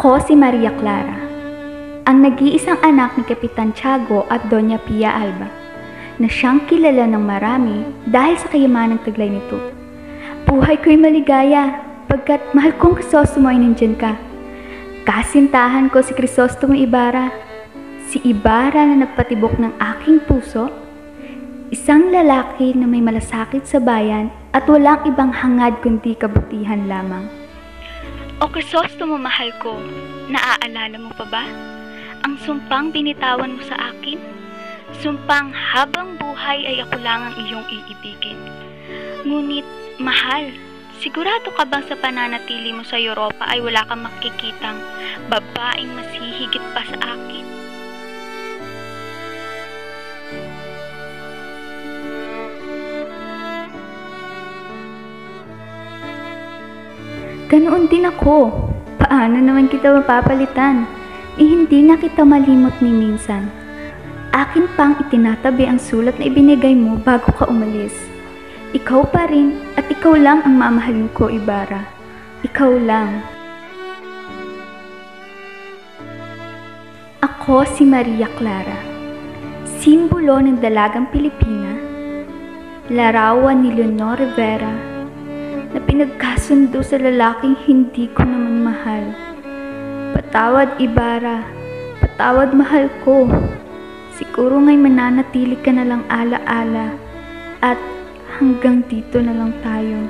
Ako si Maria Clara, ang nag-iisang anak ni Kapitan Tiago at Doña Pia Alba, na siyang kilala ng marami dahil sa kayamanang taglay nito. Buhay ko'y maligaya, pagkat mahal kong Crisostomo ay nandyan ka. Kasintahan ko si Crisostomo Ibarra, si Ibarra na nagpatibok ng aking puso, isang lalaki na may malasakit sa bayan at walang ibang hangad kundi kabutihan lamang. O Crisostomo, mahal ko, naaalala mo pa ba? Ang sumpang binitawan mo sa akin? Sumpang habang buhay ay ako lang ang iyong iibigin. Ngunit, mahal, sigurado ka bang sa pananatili mo sa Europa ay wala kang makikitang babaeng mas hihigit pa sa akin? Ganoon din ako. Paano naman kita mapapalitan? Hindi na kita malimot ni minsan. Akin pang itinatabi ang sulat na ibinigay mo bago ka umalis. Ikaw pa rin at ikaw lang ang mamahalin ko, Ibarra. Ikaw lang. Ako si Maria Clara, simbolo ng dalagang Pilipina, larawan ni Leonor Rivera, na pinagkasundo sa lalaking hindi ko naman mahal. Patawad, Ibarra. Patawad, mahal ko. Siguro nga'y mananatili ka na lang ala-ala at hanggang dito na lang tayo.